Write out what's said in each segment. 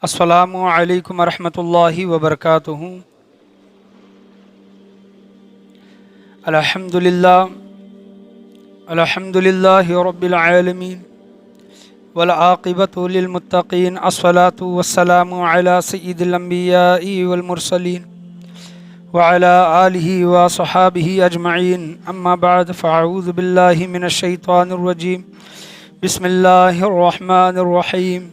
السلام علیکم ورحمۃ اللہ وبرکاتہ۔ الحمد للہ رب العالمین والعاقبۃ للمتقین، الصلاۃ والسلام علی سید الانبیاء والمرسلین وعلی آلہ وصحابہ اجمعین، اما بعد فاعوذ باللہ من الشیطان الرجیم، بسم اللہ الرحمن الرحیم۔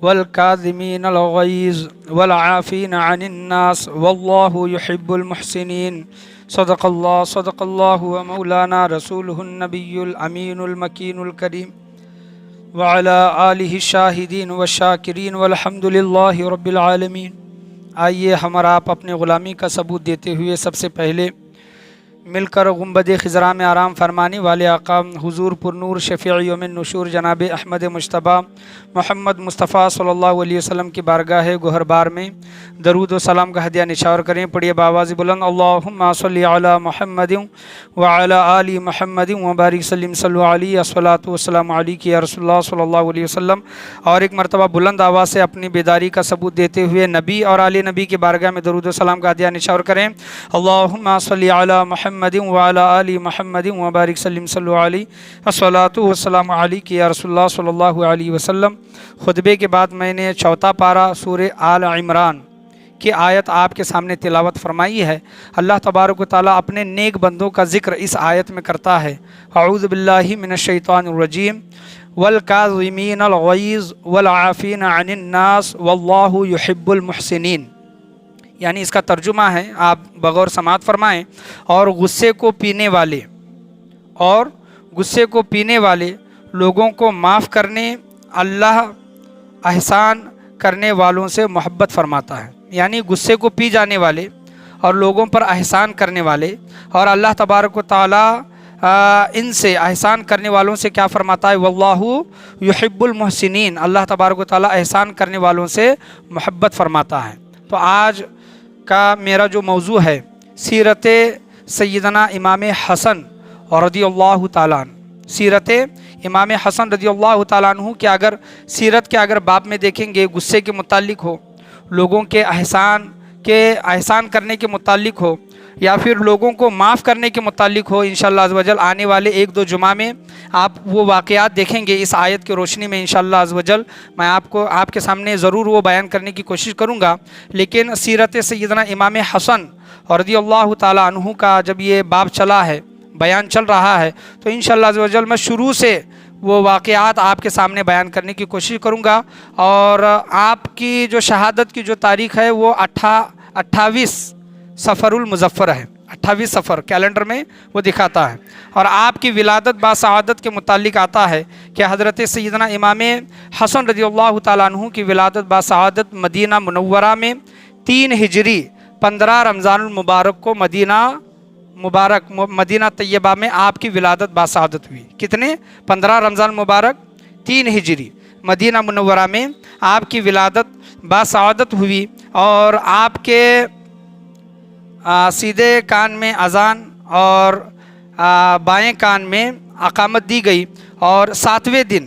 والکاظمین الغیظ والعافین عن الناس واللہ یحب المحسنین۔ صدق اللہ ومولانا رسولہ النبی الامین المکین الکریم وعلی آلہ الشاہدین والشاکرین والحمد للہ رب العالمین۔ آئیے ہم اور آپ اپنے غلامی کا ثبوت دیتے ہوئے سب سے پہلے مل کر گنبد خضراء میں آرام فرمانے والے آقا حضور پر نور شفیع یوم النشور جناب احمد مجتبیٰ محمد مصطفیٰ صلی اللہ علیہ وسلم کی بارگاہ گوہر بار میں درود و سلام کا ہدیہ نشار کریں۔ پڑھیے بآواز بلند، اللہم صلی علی محمد وعلی آل محمد وبارک وسلم، صلو علیہ الصلاۃ والسلام علیک یا رسول اللہ صلی اللہ علیہ وسلم۔ اور ایک مرتبہ بلند آواز سے اپنی بیداری کا ثبوت دیتے ہوئے نبی اور آل نبی کی بارگاہ میں درود و سلام کا ہدیہ نشار کریں۔ اللہم صلی علی محمد وعلی آل محمد وبارک وسلم، صلو علیہ الصلاۃ والسلام علیک یا رسول اللہ صلی اللہ علیہ وسلم۔ خطبے کے بعد میں نے چوتھا پارہ سورہ آل عمران کی آیت آپ کے سامنے تلاوت فرمائی ہے۔ اللہ تبارک و تعالیٰ اپنے نیک بندوں کا ذکر اس آیت میں کرتا ہے۔ اعوذ باللہ من الشیطان الرجیم، والکاظمین الغیظ والعافین عن الناس واللہ یحب المحسنین۔ یعنی اس کا ترجمہ ہے، آپ بغور سماعت فرمائیں، اور غصے کو پینے والے لوگوں کو معاف کرنے، اللہ احسان کرنے والوں سے محبت فرماتا ہے۔ یعنی غصے کو پی جانے والے اور لوگوں پر احسان کرنے والے، اور اللہ تبارک و تعالیٰ ان سے احسان کرنے والوں سے کیا فرماتا ہے؟ واللہ یحب المحسنین، اللہ تبارک و تعالیٰ احسان کرنے والوں سے محبت فرماتا ہے۔ تو آج کا میرا جو موضوع ہے سیرت سیدنا امام حسن رضی اللہ تعالیٰ عنہ۔ سیرت امام حسن رضی اللہ تعالیٰ عنہ کہ اگر سیرت کے اگر باب میں دیکھیں گے، غصے کے متعلق ہو، لوگوں کے احسان کرنے کے متعلق ہو، یا پھر لوگوں کو معاف کرنے کے متعلق ہو، انشاءاللہ عز و جل آنے والے ایک دو جمعہ میں آپ وہ واقعات دیکھیں گے۔ اس آیت کی روشنی میں انشاءاللہ عز و جل میں آپ کے سامنے ضرور وہ بیان کرنے کی کوشش کروں گا۔ لیکن سیرت سیدنا امام حسن رضی اللہ تعالیٰ عنہ کا جب یہ باب چلا ہے، بیان چل رہا ہے، تو انشاءاللہ عز و جل میں شروع سے وہ واقعات آپ کے سامنے بیان کرنے کی کوشش کروں گا۔ اور آپ کی جو شہادت کی جو تاریخ ہے وہ 28 سفر المظفر ہے، 28 سفر کیلنڈر میں وہ دکھاتا ہے۔ اور آپ کی ولادت باسعادت کے متعلق آتا ہے کہ حضرت سیدنا امام حسن رضی اللہ تعالیٰ عنہ کی ولادت باسعادت مدینہ منورہ میں 3 ہجری 15 رمضان المبارک کو مدینہ طیبہ میں آپ کی ولادت باسعادت ہوئی۔ کتنے؟ 15 رمضان مبارک 3 ہجری مدینہ منورہ میں آپ کی ولادت باسعادت ہوئی۔ اور آپ کے سیدھے کان میں اذان اور بائیں کان میں اقامت دی گئی، اور 7ویں دن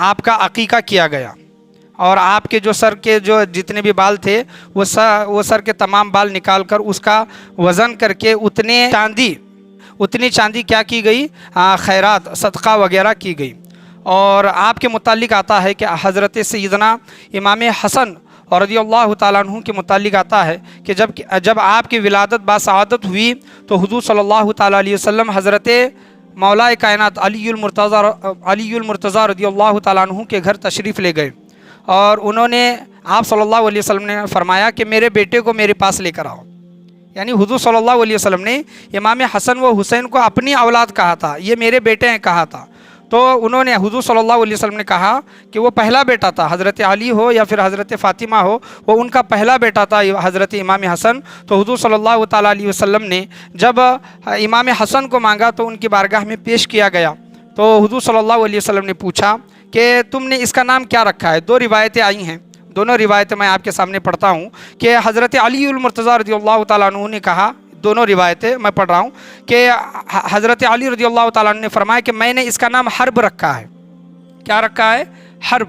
آپ کا عقیقہ کیا گیا۔ اور آپ کے جو سر کے جو جتنے بھی بال تھے وہ سر کے تمام بال نکال کر اس کا وزن کر کے اتنی چاندی کیا کی گئی؟ خیرات صدقہ وغیرہ کی گئی۔ اور آپ کے متعلق آتا ہے کہ حضرت سیدنا امام حسن رضی اللہ تعالیٰ عنہ کے متعلق آتا ہے کہ جب آپ کی ولادت باسعادت ہوئی تو حضور صلی اللہ تعالیٰ علیہ وسلم حضرت مولا کائنات علی المرتضیٰ رضی اللہ تعالیٰ عنہ کے گھر تشریف لے گئے، اور انہوں نے آپ صلی اللہ علیہ وسلم نے فرمایا کہ میرے بیٹے کو میرے پاس لے کر آؤ۔ یعنی حضور صلی اللہ علیہ وسلم نے امام حسن و حسین کو اپنی اولاد کہا تھا، یہ میرے بیٹے ہیں کہا تھا۔ تو انہوں نے حضور صلی اللہ علیہ وسلم نے کہا کہ وہ پہلا بیٹا تھا، حضرت علی ہو یا پھر حضرت فاطمہ ہو، وہ ان کا پہلا بیٹا تھا حضرت امام حسن۔ تو حضور صلی اللہ تعالیٰ علیہ وسلم نے جب امام حسن کو مانگا تو ان کی بارگاہ میں پیش کیا گیا۔ تو حضور صلی اللہ علیہ وسلم نے پوچھا کہ تم نے اس کا نام کیا رکھا ہے؟ 2 روایتیں آئی ہیں، دونوں روایتیں میں آپ کے سامنے پڑھتا ہوں کہ حضرت علی المرتضیٰ رضی اللہ تعالیٰ عنہ نے کہا، دونوں روایتیں میں پڑھ رہا ہوں کہ حضرت علی رضی اللہ تعالیٰ عنہ نے فرمایا کہ میں نے اس کا نام حرب رکھا ہے۔ کیا رکھا ہے؟ حرب۔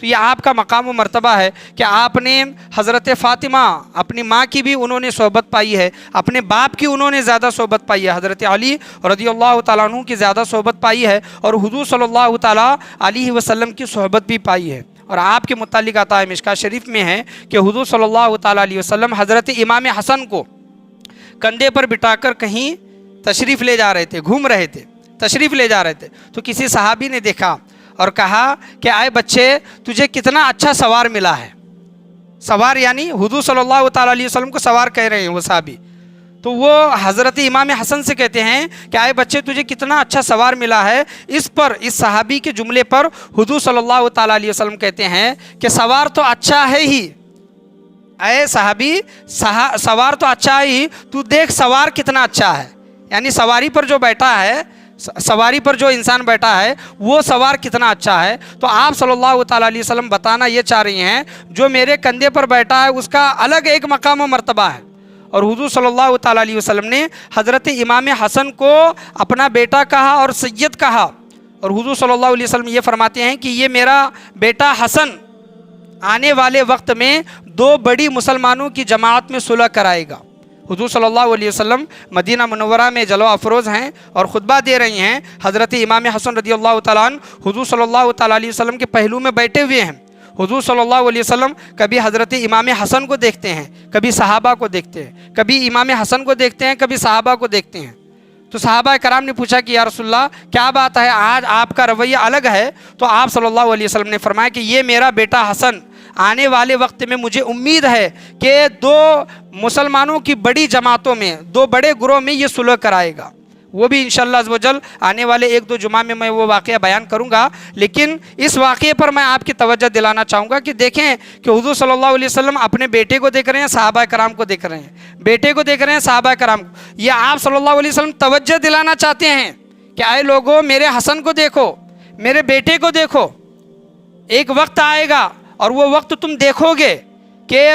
تو یہ آپ کا مقام و مرتبہ ہے کہ آپ نے حضرت فاطمہ اپنی ماں کی بھی انہوں نے صحبت پائی ہے، اپنے باپ کی انہوں نے زیادہ صحبت پائی ہے، حضرت علی رضی اللہ تعالیٰ عنہ کی زیادہ صحبت پائی ہے، اور حضور صلی اللہ تعالیٰ علیہ وسلم کی صحبت بھی پائی ہے۔ اور آپ کے متعلق آتا ہے مشکاۃ شریف میں ہے کہ حضور صلی اللہ تعالیٰ علیہ وسلم حضرت امام حسن کو کندھے پر بٹھا کر کہیں تشریف لے جا رہے تھے، گھوم رہے تھے، تشریف لے جا رہے تھے، تو کسی صحابی نے دیکھا اور کہا کہ آئے بچے تجھے کتنا اچھا سوار ملا ہے۔ سوار یعنی حضور صلی اللہ تعالیٰ علیہ وسلم کو سوار کہہ رہے ہیں وہ صحابی، تو وہ حضرت امام حسن سے کہتے ہیں کہ آئے بچے تجھے کتنا اچھا سوار ملا ہے۔ اس پر، اس صحابی کے جملے پر حضور صلی اللہ تعالیٰ علیہ وسلم کہتے ہیں کہ سوار تو اچھا ہے ہی، اے صحابی سوار تو اچھا ہی، تو دیکھ سوار کتنا اچھا ہے، یعنی سواری پر جو بیٹھا ہے، سواری پر جو انسان بیٹھا ہے وہ سوار کتنا اچھا ہے۔ تو آپ صلی اللہ تعالیٰ علیہ وسلم بتانا یہ چاہ رہی ہیں جو میرے کندھے پر بیٹھا ہے اس کا الگ ایک مقام و مرتبہ ہے۔ اور حضور صلی اللہ تعالیٰ علیہ وسلم نے حضرت امام حسن کو اپنا بیٹا کہا اور سید کہا، اور حضور صلی اللہ علیہ وسلم یہ فرماتے ہیں کہ یہ میرا بیٹا حسن آنے والے وقت میں دو بڑی مسلمانوں کی جماعت میں صلح کرائے گا۔ حضور صلی اللہ علیہ وسلم مدینہ منورہ میں جلوہ افروز ہیں اور خطبہ دے رہی ہیں، حضرت امام حسن رضی اللہ تعالیٰ عنہ حضور صلی اللہ تعالیٰ علیہ وسلم کے پہلو میں بیٹھے ہوئے ہیں۔ حضور صلی اللہ علیہ وسلم کبھی حضرت امام حسن کو دیکھتے ہیں، کبھی صحابہ کو دیکھتے ہیں، کبھی امام حسن کو دیکھتے ہیں، کبھی صحابہ کو دیکھتے ہیں۔ تو صحابہ کرام نے پوچھا کہ یا رسول اللہ کیا بات ہے، آج آپ کا رویہ الگ ہے؟ تو آپ صلی اللہ علیہ وسلم نے فرمایا کہ یہ میرا بیٹا حسن آنے والے وقت میں مجھے امید ہے کہ دو مسلمانوں کی بڑی جماعتوں میں، دو بڑے گروہ میں یہ صلح کرائے گا۔ وہ بھی انشاءاللہ عز و جل آنے والے ایک دو جمعہ میں وہ واقعہ بیان کروں گا، لیکن اس واقعے پر میں آپ کی توجہ دلانا چاہوں گا کہ دیکھیں کہ حضور صلی اللہ علیہ وسلم اپنے بیٹے کو دیکھ رہے ہیں، صحابہ کرام کو دیکھ رہے ہیں، بیٹے کو دیکھ رہے ہیں، صحابہ کرام کو، یہ آپ صلی اللہ علیہ وسلم توجہ دلانا چاہتے ہیں کہ اے لوگوں میرے حسن کو دیکھو، میرے بیٹے کو دیکھو، ایک وقت آئے گا اور وہ وقت تم دیکھو گے کہ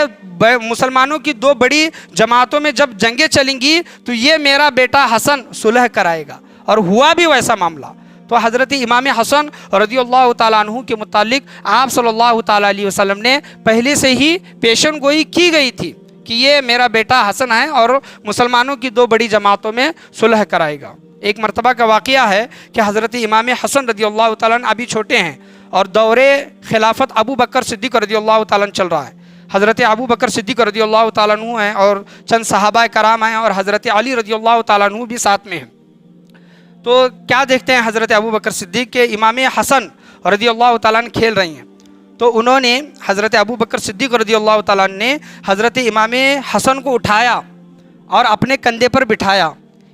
مسلمانوں کی دو بڑی جماعتوں میں جب جنگیں چلیں گی تو یہ میرا بیٹا حسن صلح کرائے گا، اور ہوا بھی ویسا معاملہ۔ تو حضرت امام حسن رضی اللہ تعالیٰ عنہ کے متعلق آپ صلی اللہ تعالیٰ علیہ وسلم نے پہلے سے ہی پیشن گوئی کی گئی تھی کہ یہ میرا بیٹا حسن ہے اور مسلمانوں کی دو بڑی جماعتوں میں صلح کرائے گا۔ ایک مرتبہ کا واقعہ ہے کہ حضرت امام حسن رضی اللہ تعالیٰ عنہ ابھی چھوٹے ہیں اور دور خلافت ابو بکر صدیق رضی اللہ تعالیٰ عنہ چل رہا ہے۔ حضرت ابو بکر صدیق رضی اللہ تعالیٰ عنہ ہیں اور چند صحابہ کرام ہیں اور حضرت علی رضی اللہ تعالیٰ عنہ بھی ساتھ میں ہیں۔ تو کیا دیکھتے ہیں حضرت ابو بکر صدیق کے امام حسن رضی اللہ تعالیٰ عنہ کھیل رہی ہیں، تو انہوں نے حضرت ابو بکر صدیق رضی اللہ تعالیٰ عنہ نے حضرت امام حسن کو اٹھایا اور اپنے کندھے پر بٹھایا،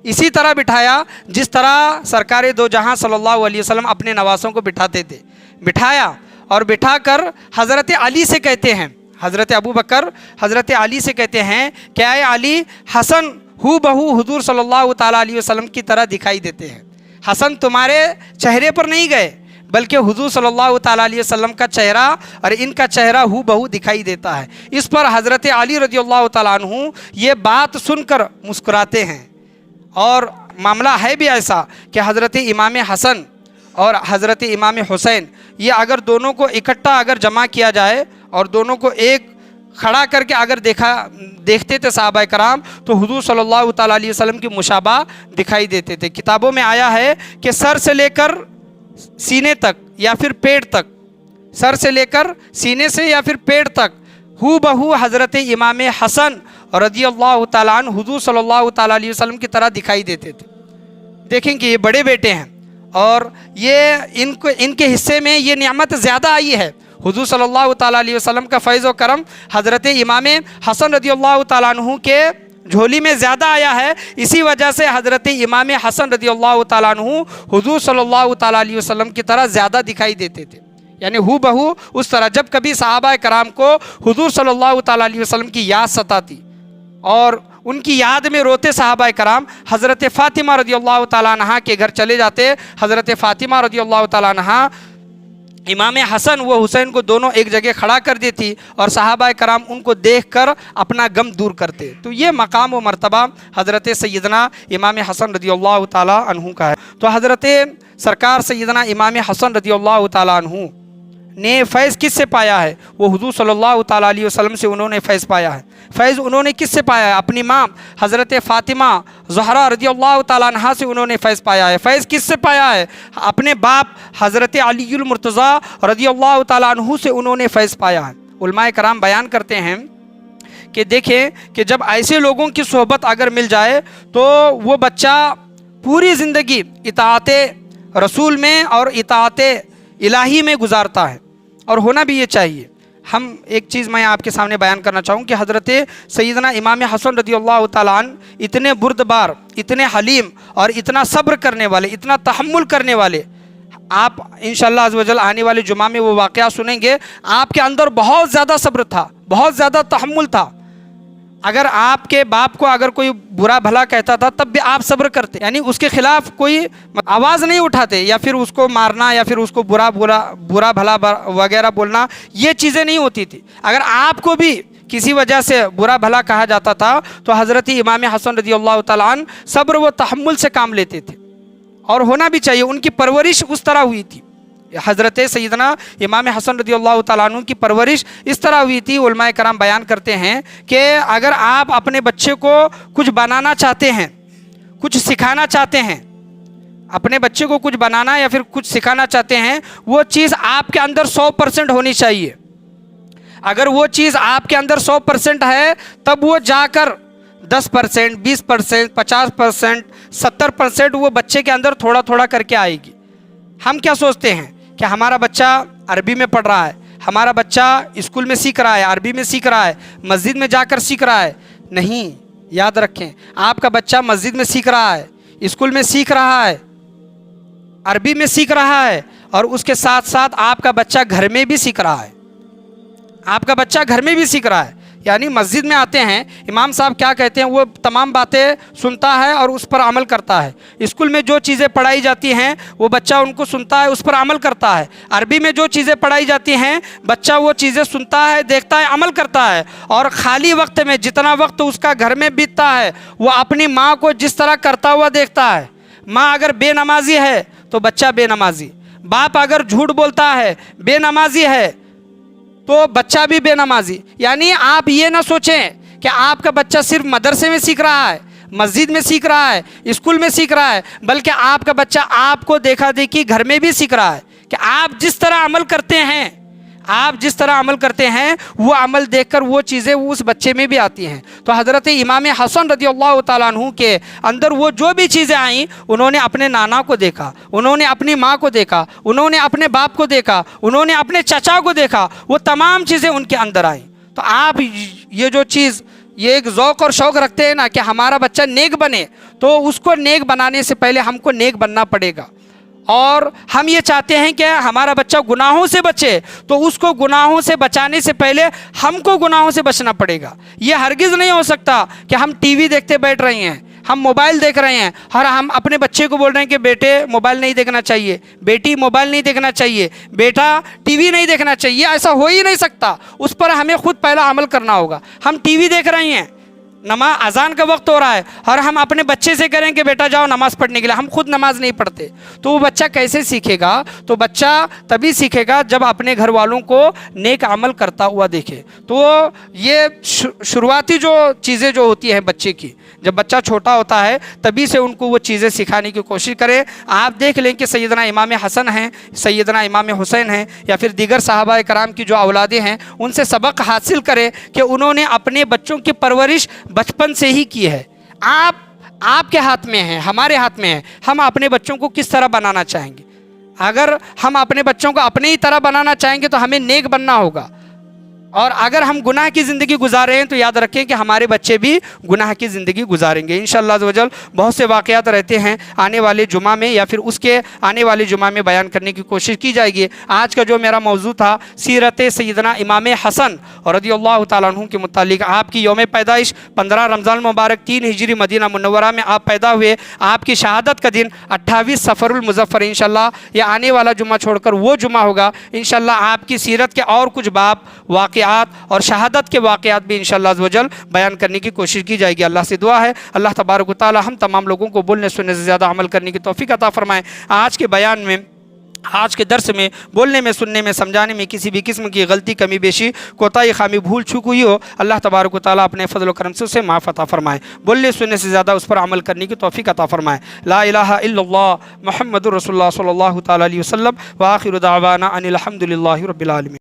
اسی طرح بٹھایا جس طرح سرکار دو جہاں صلی اللہ علیہ وسلم اپنے نواسوں کو بٹھاتے تھے، بٹھایا اور بٹھا کر حضرت علی سے کہتے ہیں، حضرت ابو بکر حضرت علی سے کہتے ہیں کہ اے علی حسن ہو بہو حضور صلی اللہ تعالیٰ علیہ وسلم کی طرح دکھائی دیتے ہیں، حسن تمہارے چہرے پر نہیں گئے بلکہ حضور صلی اللہ تعالیٰ علیہ وسلم کا چہرہ اور ان کا چہرہ ہو بہو دکھائی دیتا ہے۔ اس پر حضرت علی رضی اللہ تعالیٰ عنہ یہ بات سن کر مسکراتے ہیں، اور معاملہ ہے بھی ایسا کہ حضرت امام حسن اور حضرت امام حسین یہ اگر دونوں کو اکٹھا اگر جمع کیا جائے اور دونوں کو ایک کھڑا کر کے اگر دیکھتے تھے صحابہ کرام تو حضور صلی اللہ تعالیٰ علیہ وسلم کی مشابہ دکھائی دیتے تھے۔ کتابوں میں آیا ہے کہ سر سے لے کر سینے تک یا پھر پیٹ تک، سر سے لے کر سینے سے یا پھر پیٹ تک ہو بہو حضرت امام حسن رضی اللہ تعالیٰ عنہ حضور صلی اللہ تعالیٰ علیہ وسلم کی طرح دکھائی دیتے تھے۔ دیکھیں کہ یہ بڑے بیٹے ہیں اور یہ ان کے حصے میں یہ نعمت زیادہ آئی ہے، حضور صلی اللہ تعالیٰ علیہ وسلم کا فیض و کرم حضرت امام حسن رضی اللہ تعالیٰ عنہ کے جھولی میں زیادہ آیا ہے، اسی وجہ سے حضرت امام حسن رضی اللہ تعالیٰ عنہ حضور صلی اللہ تعالیٰ علیہ وسلم کی طرح زیادہ دکھائی دیتے تھے، یعنی ہو بہو اس طرح۔ جب کبھی صحابہ کرام کو حضور صلی اللہ تعالیٰ علیہ وسلم کی یاد ستاتی اور ان کی یاد میں روتے صحابہ کرام حضرت فاطمہ رضی اللہ تعالیٰ عنہ کے گھر چلے جاتے، حضرت فاطمہ رضی اللہ تعالیٰ عنہ امام حسن و حسین کو دونوں ایک جگہ کھڑا کر دیتی اور صحابہ کرام ان کو دیکھ کر اپنا غم دور کرتے۔ تو یہ مقام و مرتبہ حضرت سیدنا امام حسن رضی اللہ تعالیٰ عنہ کا ہے۔ تو حضرت سرکار سیدنا امام حسن رضی اللہ تعالیٰ عنہ نے فیض کس سے پایا ہے؟ وہ حضور صلی اللہ تعالیٰ علیہ وسلم سے انہوں نے فیض پایا ہے۔ فیض انہوں نے کس سے پایا ہے؟ اپنی ماں حضرت فاطمہ زہرا رضی اللہ تعالیٰ عنہا سے انہوں نے فیض پایا ہے۔ فیض کس سے پایا ہے؟ اپنے باپ حضرت علی المرتضیٰ رضی اللہ تعالیٰ عنہ سے انہوں نے فیض پایا ہے۔ علماء کرام بیان کرتے ہیں کہ دیکھیں کہ جب ایسے لوگوں کی صحبت اگر مل جائے تو وہ بچہ پوری زندگی اطاعت رسول میں اور اطاعت الہی میں گزارتا ہے، اور ہونا بھی یہ چاہیے۔ ہم ایک چیز میں آپ کے سامنے بیان کرنا چاہوں کہ حضرت سیدنا امام حسن رضی اللہ تعالیٰ عنہ اتنے بردبار، اتنے حلیم اور اتنا صبر کرنے والے، اتنا تحمل کرنے والے، آپ انشاءاللہ عز و جل آنے والے جمعہ میں وہ واقعہ سنیں گے۔ آپ کے اندر بہت زیادہ صبر تھا، بہت زیادہ تحمل تھا۔ اگر آپ کے باپ کو اگر کوئی برا بھلا کہتا تھا تب بھی آپ صبر کرتے، یعنی اس کے خلاف کوئی آواز نہیں اٹھاتے، یا پھر اس کو مارنا یا پھر اس کو برا بھلا وغیرہ بولنا، یہ چیزیں نہیں ہوتی تھی۔ اگر آپ کو بھی کسی وجہ سے برا بھلا کہا جاتا تھا تو حضرت امام حسن رضی اللہ تعالیٰ عنہ صبر و تحمل سے کام لیتے تھے، اور ہونا بھی چاہیے۔ ان کی پرورش اس طرح ہوئی تھی، حضرت سیدنا امام حسن رضی اللہ تعالیٰ عنہ کی پرورش اس طرح ہوئی تھی۔ علماء کرام بیان کرتے ہیں کہ اگر آپ اپنے بچے کو کچھ بنانا چاہتے ہیں، کچھ سکھانا چاہتے ہیں، اپنے بچے کو کچھ بنانا یا پھر کچھ سکھانا چاہتے ہیں، وہ چیز آپ کے اندر 100% ہونی چاہیے۔ اگر وہ چیز آپ کے اندر 100% ہے تب وہ جا کر 10%، 20%، 50%، 70% وہ بچے کے اندر تھوڑا تھوڑا کر کے آئے گی۔ ہم کیا سوچتے ہیں کہ ہمارا بچہ عربی میں پڑھ رہا ہے، ہمارا بچہ اسکول میں سیکھ رہا ہے، عربی میں سیکھ رہا ہے، مسجد میں جا کر سیکھ رہا ہے۔ نہیں، یاد رکھیں، آپ کا بچہ مسجد میں سیکھ رہا ہے، اسکول میں سیکھ رہا ہے، عربی میں سیکھ رہا ہے، اور اس کے ساتھ ساتھ آپ کا بچہ گھر میں بھی سیکھ رہا ہے۔ آپ کا بچہ گھر میں بھی سیکھ رہا ہے، یعنی مسجد میں آتے ہیں، امام صاحب کیا کہتے ہیں وہ تمام باتیں سنتا ہے اور اس پر عمل کرتا ہے۔ اسکول میں جو چیزیں پڑھائی جاتی ہیں وہ بچہ ان کو سنتا ہے، اس پر عمل کرتا ہے۔ عربی میں جو چیزیں پڑھائی جاتی ہیں بچہ وہ چیزیں سنتا ہے، دیکھتا ہے، عمل کرتا ہے۔ اور خالی وقت میں جتنا وقت اس کا گھر میں بیتتا ہے وہ اپنی ماں کو جس طرح کرتا ہوا دیکھتا ہے۔ ماں اگر بے نمازی ہے تو بچہ بے نمازی، باپ اگر جھوٹ بولتا ہے، بے نمازی ہے، تو بچہ بھی بے نمازی۔ یعنی آپ یہ نہ سوچیں کہ آپ کا بچہ صرف مدرسے میں سیکھ رہا ہے، مسجد میں سیکھ رہا ہے، اسکول میں سیکھ رہا ہے، بلکہ آپ کا بچہ آپ کو دیکھا دیکھی گھر میں بھی سیکھ رہا ہے کہ آپ جس طرح عمل کرتے ہیں، آپ جس طرح عمل کرتے ہیں وہ عمل دیکھ کر وہ چیزیں اس بچے میں بھی آتی ہیں۔ تو حضرت امام حسن رضی اللہ تعالیٰ عنہ کے اندر وہ جو بھی چیزیں آئیں، انہوں نے اپنے نانا کو دیکھا، انہوں نے اپنی ماں کو دیکھا، انہوں نے اپنے باپ کو دیکھا، انہوں نے اپنے چچا کو دیکھا، وہ تمام چیزیں ان کے اندر آئیں۔ تو آپ یہ جو چیز، یہ ایک ذوق اور شوق رکھتے ہیں نا کہ ہمارا بچہ نیک بنے، تو اس کو نیک بنانے سے پہلے ہم کو نیک بننا پڑے گا۔ اور ہم یہ چاہتے ہیں کہ ہمارا بچہ گناہوں سے بچے، تو اس کو گناہوں سے بچانے سے پہلے ہم کو گناہوں سے بچنا پڑے گا۔ یہ ہرگز نہیں ہو سکتا کہ ہم ٹی وی دیکھتے بیٹھ رہے ہیں، ہم موبائل دیکھ رہے ہیں اور ہم اپنے بچے کو بول رہے ہیں کہ بیٹے موبائل نہیں دیکھنا چاہیے، بیٹی موبائل نہیں دیکھنا چاہیے، بیٹا ٹی وی نہیں دیکھنا چاہیے۔ ایسا ہو ہی نہیں سکتا، اس پر ہمیں خود پہلا عمل کرنا ہوگا۔ ہم ٹی وی دیکھ رہے ہیں، نماز اذان کا وقت ہو رہا ہے، اور ہم اپنے بچے سے کریں کہ بیٹا جاؤ نماز پڑھنے کے لیے، ہم خود نماز نہیں پڑھتے، تو وہ بچہ کیسے سیکھے گا؟ تو بچہ تبھی سیکھے گا جب اپنے گھر والوں کو نیک عمل کرتا ہوا دیکھے۔ تو یہ شروعاتی جو چیزیں جو ہوتی ہیں بچے کی، جب بچہ چھوٹا ہوتا ہے تبھی سے ان کو وہ چیزیں سکھانے کی کوشش کریں۔ آپ دیکھ لیں کہ سیدنا امام حسن ہیں، سیدنا امام حسین ہیں، یا پھر دیگر صحابہ کرام کی جو اولادیں ہیں، ان سے سبق حاصل کریں کہ انہوں نے اپنے بچوں کی پرورش بچپن سے ہی کی ہے۔ آپ کے ہاتھ میں ہے، ہمارے ہاتھ میں ہے، ہم اپنے بچوں کو کس طرح بنانا چاہیں گے۔ اگر ہم اپنے بچوں کو اپنے ہی طرح بنانا چاہیں گے تو ہمیں نیک بننا ہوگا، اور اگر ہم گناہ کی زندگی گزارے ہیں تو یاد رکھیں کہ ہمارے بچے بھی گناہ کی زندگی گزاریں گے انشاءاللہ عز و جل۔ بہت سے واقعات رہتے ہیں، آنے والے جمعہ میں یا پھر اس کے آنے والے جمعہ میں بیان کرنے کی کوشش کی جائے گی۔ آج کا جو میرا موضوع تھا سیرت سیدنا امام حسن رضی اللہ تعالیٰ عنہ کے متعلق، آپ کی یوم پیدائش 15 رمضان المبارک 3 ہجری مدینہ منورہ میں آپ پیدا ہوئے، آپ کی شہادت کا دن 28 صفر المظفر انشاءاللہ، یہ آنے والا جمعہ چھوڑ کر وہ جمعہ ہوگا انشاءاللہ۔ آپ کی سیرت کے اور کچھ باب، واقعات اور شہادت کے واقعات بھی انشاءاللہ عز و جل بیان کرنے کی کوشش کی جائے گی۔ اللہ سے دعا ہے اللہ تبارک و تعالی ہم تمام لوگوں کو بولنے سننے سے زیادہ عمل کرنے کی توفیق عطا فرمائے۔ آج کے بیان میں آج کے درس میں بولنے میں، سننے میں، سمجھانے میں کسی بھی قسم کی غلطی، کمی بیشی، کوتاہی، خامی، بھول چوک ہوئی ہو، اللہ تبارک و تعالیٰ اپنے فضل و کرم سے اسے معاف عطا فرمائے، بولنے سننے سے زیادہ اس پر عمل کرنے کی توفیق عطا فرمائے۔ لا الہ الا اللہ محمد رسول اللہ صلی اللہ تعالیٰ علیہ وسلم، وآخر دعوانا ان الحمد للہ رب العالمین۔